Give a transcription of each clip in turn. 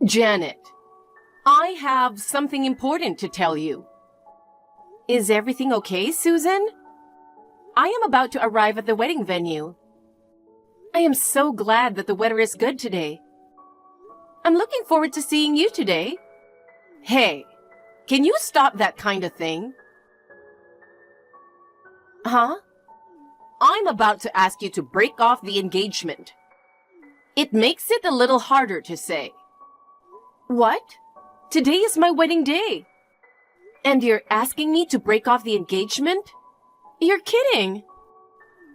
Janet, I have something important to tell you. Is everything okay, Susan? I am about to arrive at the wedding venue. I am so glad that the weather is good today. I'm looking forward to seeing you today. Hey, can you stop that kind of thing? Huh? I'm about to ask you to break off the engagement. It makes it a little harder to say. What? Today is my wedding day. And you're asking me to break off the engagement? You're kidding.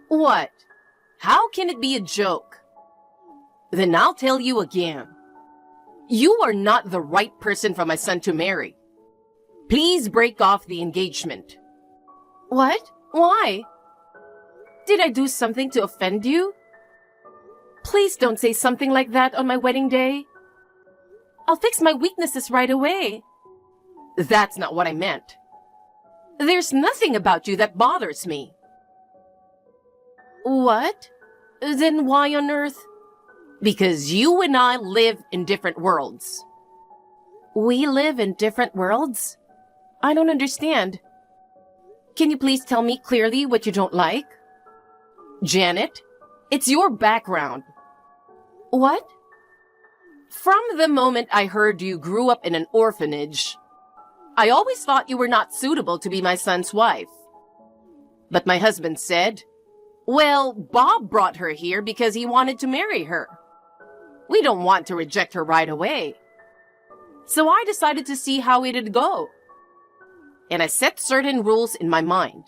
What? How can it be a joke? Then I'll tell you again. You are not the right person for my son to marry. Please break off the engagement. What? Why? Did I do something to offend you? Please don't say something like that on my wedding day. I'll fix my weaknesses right away. That's not what I meant. There's nothing about you that bothers me. What? Then why on earth? Because you and I live in different worlds. We live in different worlds? I don't understand. Can you please tell me clearly what you don't like? Janet, it's your background. What? From the moment I heard you grew up in an orphanage, I always thought you were not suitable to be my son's wife. But my husband said, well, Bob brought her here because he wanted to marry her. We don't want to reject her right away. So I decided to see how it'd go. And I set certain rules in my mind.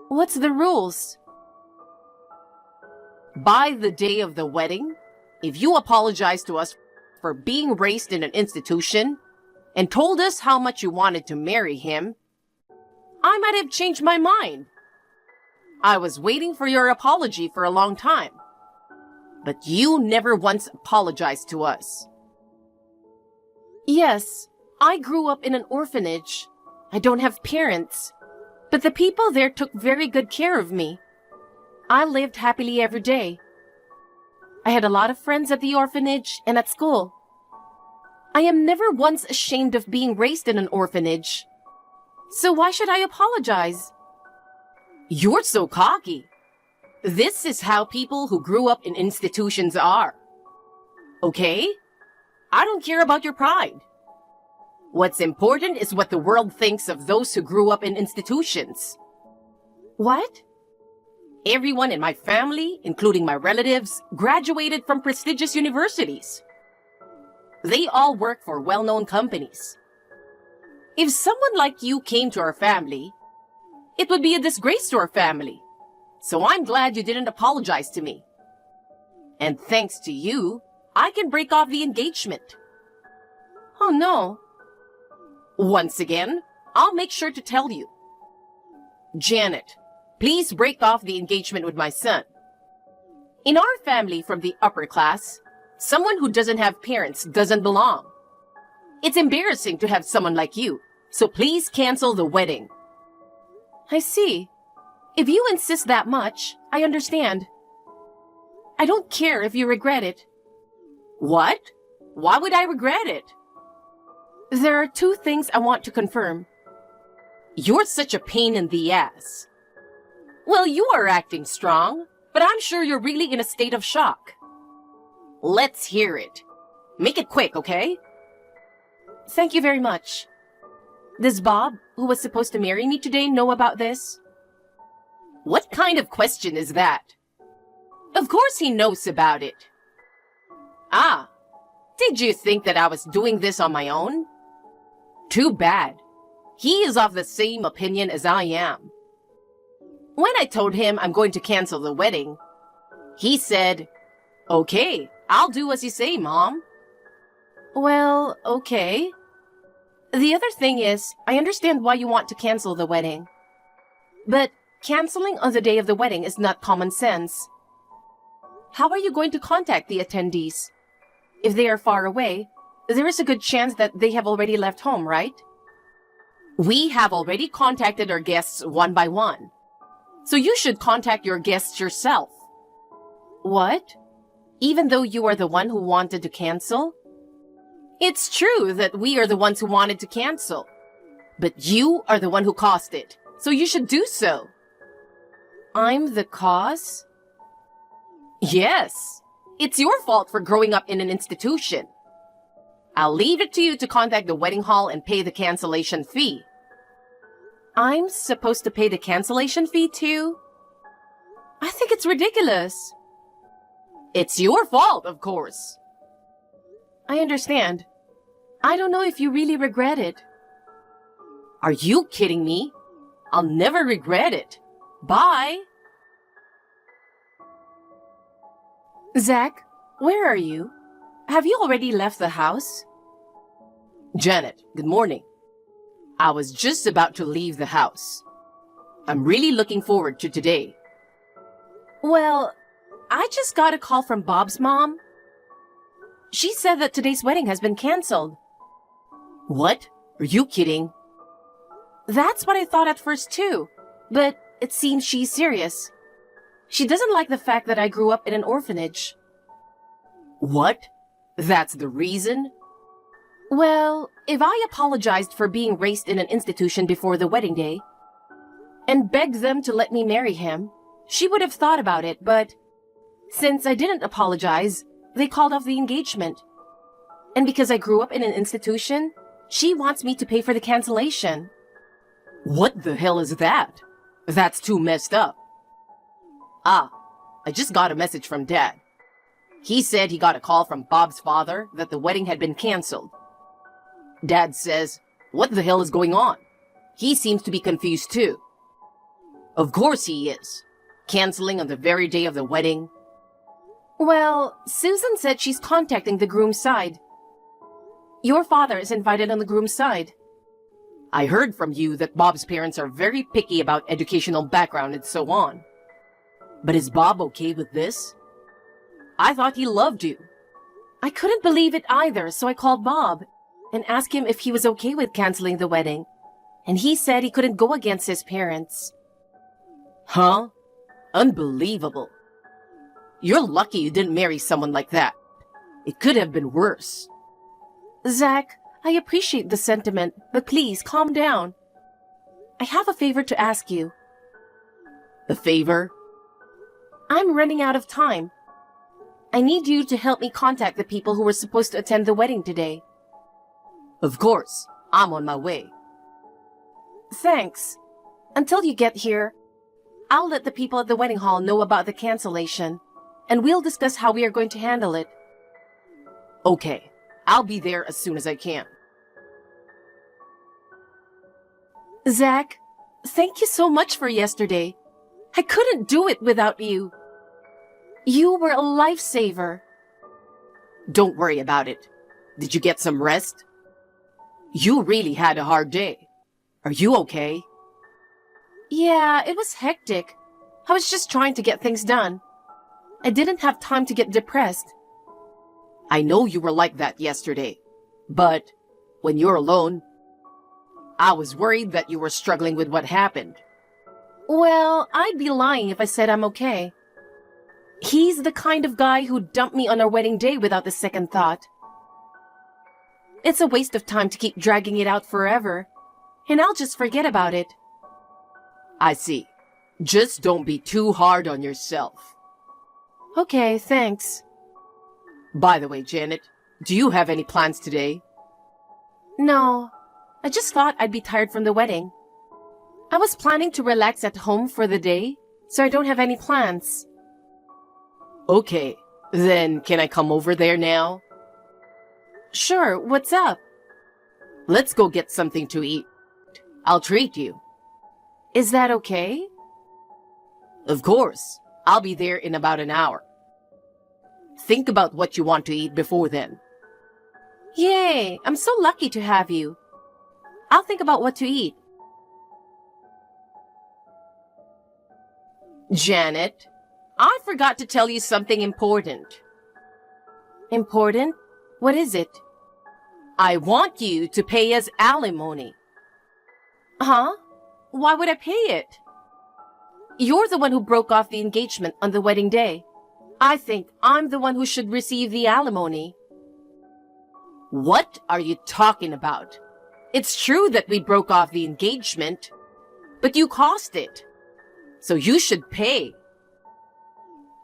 What's the rules? By the day of the wedding, if you apologize to us for being raised in an institution and told us how much you wanted to marry him, I might have changed my mind. I was waiting for your apology for a long time, but you never once apologized to us. Yes, I grew up in an orphanage. I don't have parents, but the people there took very good care of me. I lived happily every day. I had a lot of friends at the orphanage and at school. I am never once ashamed of being raised in an orphanage. So why should I apologize? You're so cocky. This is how people who grew up in institutions are. Okay? I don't care about your pride. What's important is what the world thinks of those who grew up in institutions. What? Everyone in my family, including my relatives, graduated from prestigious universities. They all work for well-known companies. If someone like you came to our family, it would be a disgrace to our family. So I'm glad you didn't apologize to me. And thanks to you, I can break off the engagement. Oh no. Once again, I'll make sure to tell you. Janet, please break off the engagement with my son. In our family from the upper class, someone who doesn't have parents doesn't belong. It's embarrassing to have someone like you, so please cancel the wedding. I see. If you insist that much, I understand. I don't care if you regret it. What? Why would I regret it? There are two things I want to confirm. You're such a pain in the ass. Well, you are acting strong, but I'm sure you're really in a state of shock. Let's hear it. Make it quick, okay? Thank you very much. Does Bob, who was supposed to marry me today, know about this? What kind of question is that? Of course he knows about it. Ah, did you think that I was doing this on my own? Too bad. He is of the same opinion as I am. When I told him I'm going to cancel the wedding, he said, okay, I'll do as you say, Mom. Well, okay. The other thing is, I understand why you want to cancel the wedding. But canceling on the day of the wedding is not common sense. How are you going to contact the attendees? If they are far away, there is a good chance that they have already left home, right? We have already contacted our guests one by one. So you should contact your guests yourself. What? Even though you are the one who wanted to cancel? It's true that we are the ones who wanted to cancel. But you are the one who caused it, so you should do so. I'm the cause? Yes. It's your fault for growing up in an institution. I'll leave it to you to contact the wedding hall and pay the cancellation fee. I'm supposed to pay the cancellation fee too? I think it's ridiculous. It's your fault, of course. I understand. I don't know if you really regret it. Are you kidding me? I'll never regret it. Bye. Zach, where are you? Have you already left the house? Janet, good morning. I was just about to leave the house. I'm really looking forward to today. Well, I just got a call from Bob's mom. She said that today's wedding has been canceled. What? Are you kidding? That's what I thought at first too, but it seems she's serious. She doesn't like the fact that I grew up in an orphanage. What? That's the reason? Well, if I apologized for being raised in an institution before the wedding day and begged them to let me marry him, she would have thought about it, but since I didn't apologize, they called off the engagement. And because I grew up in an institution, she wants me to pay for the cancellation. What the hell is that? That's too messed up. I just got a message from Dad. He said he got a call from Bob's father that the wedding had been canceled. Dad says, what the hell is going on? He seems to be confused too. Of course he is. Canceling on the very day of the wedding. Well, Susan said she's contacting the groom's side. Your father is invited on the groom's side. I heard from you that Bob's parents are very picky about educational background and so on. But is Bob okay with this? I thought he loved you. I couldn't believe it either, so I called Bob and asked him if he was okay with canceling the wedding. And he said he couldn't go against his parents. Huh? Unbelievable. You're lucky you didn't marry someone like that. It could have been worse. Zach, I appreciate the sentiment, but please calm down. I have a favor to ask you. A favor? I'm running out of time. I need you to help me contact the people who were supposed to attend the wedding today. Of course. I'm on my way. Thanks. Until you get here, I'll let the people at the wedding hall know about the cancellation, and we'll discuss how we are going to handle it. Okay. I'll be there as soon as I can. Zach, thank you so much for yesterday. I couldn't do it without you. You were a lifesaver. Don't worry about it. Did you get some rest? You really had a hard day. Are you okay? Yeah, it was hectic. I was just trying to get things done. I didn't have time to get depressed. I know you were like that yesterday, but when you're alone, I was worried that you were struggling with what happened. Well, I'd be lying if I said I'm okay. He's the kind of guy who dumped me on our wedding day without a second thought. It's a waste of time to keep dragging it out forever, and I'll just forget about it. I see. Just don't be too hard on yourself. Okay, thanks. By the way, Janet, do you have any plans today? No. I just thought I'd be tired from the wedding. I was planning to relax at home for the day, so I don't have any plans. Okay, then can I come over there now? Sure, what's up? Let's go get something to eat. I'll treat you. Is that okay? Of course. I'll be there in about an hour. Think about what you want to eat before then. Yay! I'm so lucky to have you. I'll think about what to eat. Janet, I forgot to tell you something important. Important? What is it? I want you to pay us alimony. Huh? Why would I pay it? You're the one who broke off the engagement on the wedding day. I think I'm the one who should receive the alimony. What are you talking about? It's true that we broke off the engagement, but you caused it. So you should pay.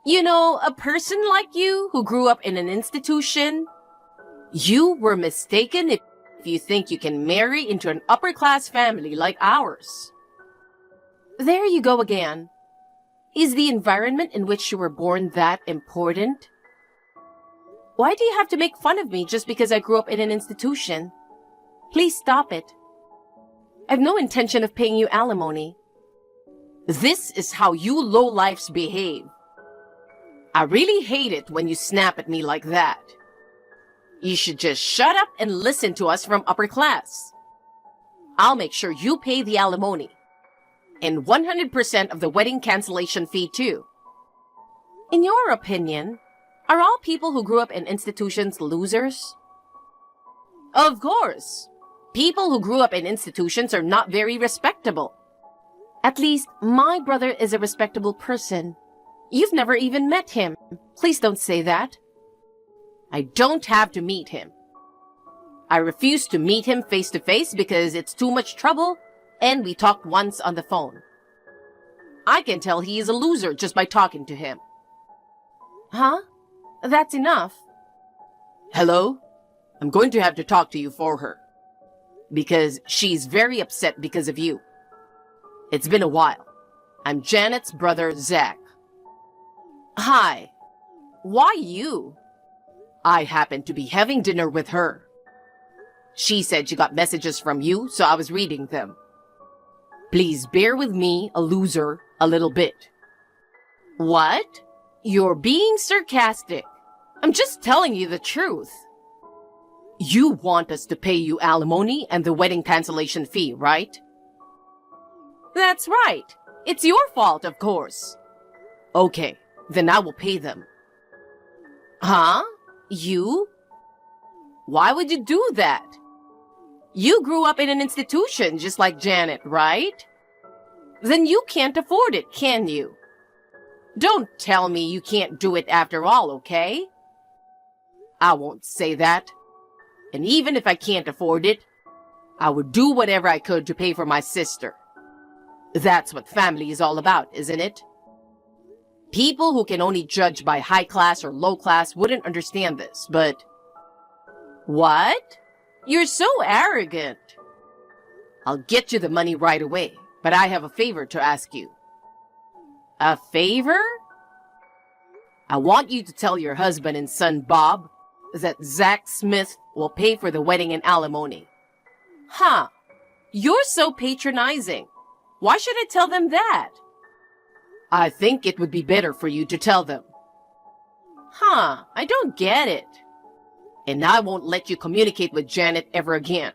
You know, a person like you who grew up in an institution, you were mistaken if you think you can marry into an upper-class family like ours. There you go again. Is the environment in which you were born that important? Why do you have to make fun of me just because I grew up in an institution? Please stop it. I've no intention of paying you alimony. This is how you lowlifes behave. I really hate it when you snap at me like that. You should just shut up and listen to us from upper class. I'll make sure you pay the alimony. And 100% of the wedding cancellation fee too. In your opinion, are all people who grew up in institutions losers? Of course. People who grew up in institutions are not very respectable. At least, my brother is a respectable person. You've never even met him. Please don't say that. I don't have to meet him. I refuse to meet him face to face because it's too much trouble, and we talked once on the phone. I can tell he is a loser just by talking to him. Huh? That's enough. Hello? I'm going to have to talk to you for her. Because she's very upset because of you. It's been a while. I'm Janet's brother, Zach. Hi. Why you? I happened to be having dinner with her. She said she got messages from you, so I was reading them. Please bear with me, a loser, a little bit. What? You're being sarcastic. I'm just telling you the truth. You want us to pay you alimony and the wedding cancellation fee, right? That's right. It's your fault, of course. Okay, then I will pay them. Huh? You? Why would you do that? You grew up in an institution just like Janet, right? Then you can't afford it, can you? Don't tell me you can't do it after all, okay? I won't say that. And even if I can't afford it, I would do whatever I could to pay for my sister. That's what family is all about, isn't it? People who can only judge by high class or low class wouldn't understand this, but... What? You're so arrogant. I'll get you the money right away, but I have a favor to ask you. A favor? I want you to tell your husband and son, Bob, that Zach Smith will pay for the wedding and alimony. Huh. You're so patronizing. Why should I tell them that? I think it would be better for you to tell them. Huh. I don't get it. And I won't let you communicate with Janet ever again.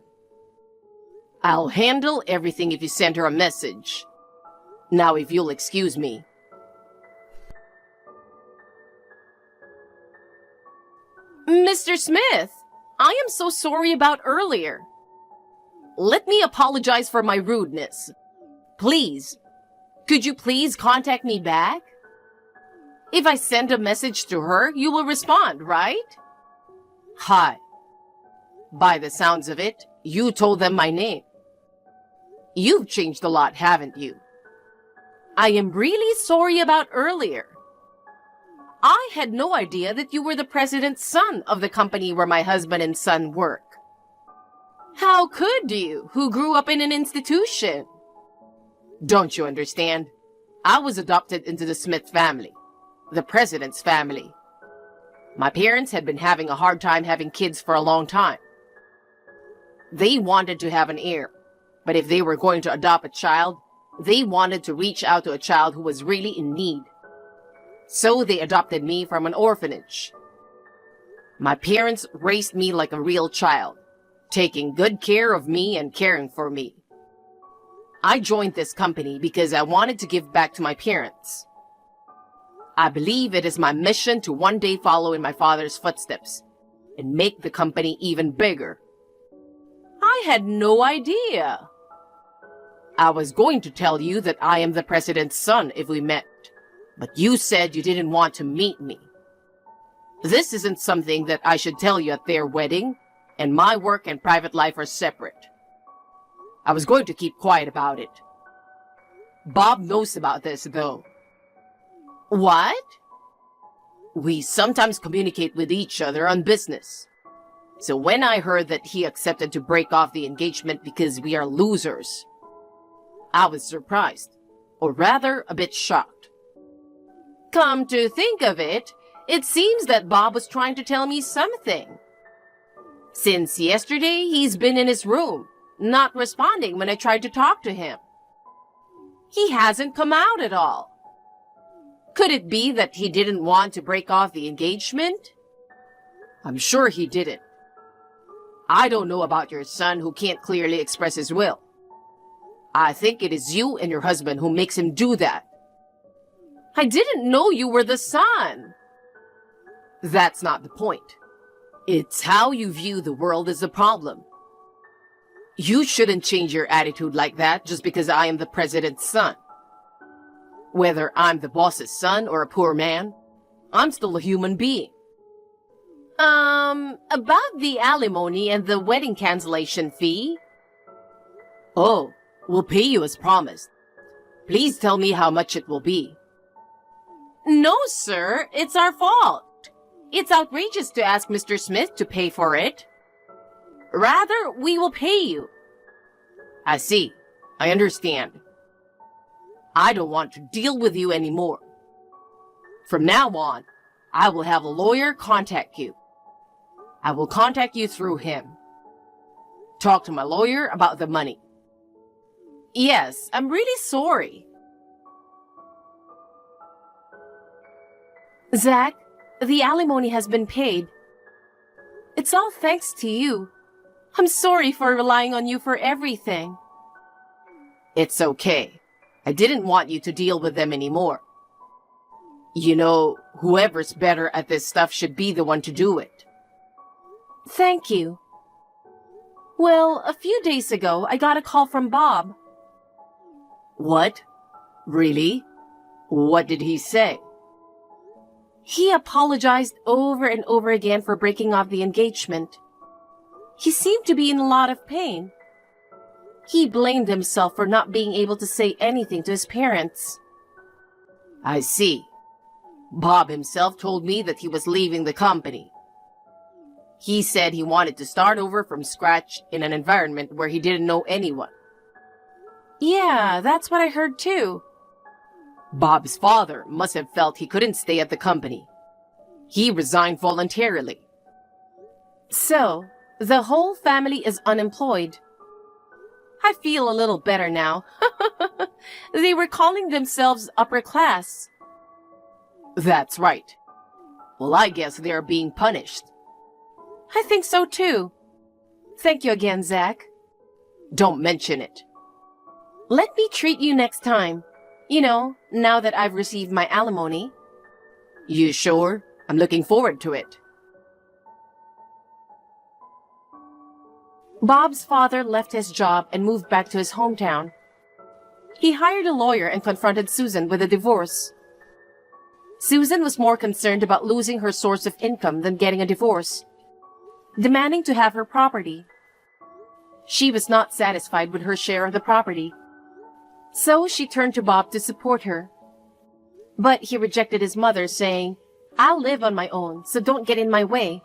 I'll handle everything if you send her a message. Now, if you'll excuse me. Mr. Smith, I am so sorry about earlier. Let me apologize for my rudeness. Please, could you please contact me back? If I send a message to her, you will respond, right? Hi. By the sounds of it, you told them my name. You've changed a lot, haven't you? I am really sorry about earlier. I had no idea that you were the president's son of the company where my husband and son work. How could you, who grew up in an institution? Don't you understand? I was adopted into the Smith family, the president's family. My parents had been having a hard time having kids for a long time. They wanted to have an heir, but if they were going to adopt a child, they wanted to reach out to a child who was really in need. So they adopted me from an orphanage. My parents raised me like a real child, taking good care of me and caring for me. I joined this company because I wanted to give back to my parents. I believe it is my mission to one day follow in my father's footsteps and make the company even bigger. I had no idea. I was going to tell you that I am the president's son if we met, but you said you didn't want to meet me. This isn't something that I should tell you at their wedding, and my work and private life are separate. I was going to keep quiet about it. Bob knows about this, though. What? We sometimes communicate with each other on business. So when I heard that he accepted to break off the engagement because we are losers, I was surprised, or rather a bit shocked. Come to think of it, it seems that Bob was trying to tell me something. Since yesterday, he's been in his room, not responding when I tried to talk to him. He hasn't come out at all. Could it be that he didn't want to break off the engagement? I'm sure he didn't. I don't know about your son who can't clearly express his will. I think it is you and your husband who makes him do that. I didn't know you were the son. That's not the point. It's how you view the world is the problem. You shouldn't change your attitude like that just because I am the president's son. Whether I'm the boss's son or a poor man, I'm still a human being. About the alimony and the wedding cancellation fee? Oh, we'll pay you as promised. Please tell me how much it will be. No, sir, it's our fault. It's outrageous to ask Mr. Smith to pay for it. Rather, we will pay you. I see. I understand. I don't want to deal with you anymore. From now on, I will have a lawyer contact you. I will contact you through him. Talk to my lawyer about the money. Yes, I'm really sorry. Zach, the alimony has been paid. It's all thanks to you. I'm sorry for relying on you for everything. It's okay. I didn't want you to deal with them anymore. You know, whoever's better at this stuff should be the one to do it. Thank you. Well, a few days ago, I got a call from Bob. What? Really? What did he say? He apologized over and over again for breaking off the engagement. He seemed to be in a lot of pain. He blamed himself for not being able to say anything to his parents. I see. Bob himself told me that he was leaving the company. He said he wanted to start over from scratch in an environment where he didn't know anyone. Yeah, that's what I heard too. Bob's father must have felt he couldn't stay at the company. He resigned voluntarily. So, the whole family is unemployed. I feel a little better now. They were calling themselves upper class. That's right. Well, I guess they are being punished. I think so too. Thank you again, Zach. Don't mention it. Let me treat you next time. You know, now that I've received my alimony. You sure? I'm looking forward to it. Bob's father left his job and moved back to his hometown. He hired a lawyer and confronted Susan with a divorce. Susan was more concerned about losing her source of income than getting a divorce, demanding to have her property. She was not satisfied with her share of the property, so she turned to Bob to support her. But he rejected his mother, saying, "I'll live on my own, so don't get in my way."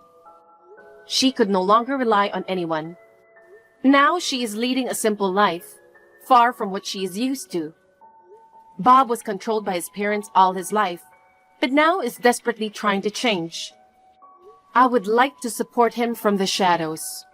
She could no longer rely on anyone. Now she is leading a simple life, far from what she is used to. Bob was controlled by his parents all his life, but now is desperately trying to change. I would like to support him from the shadows.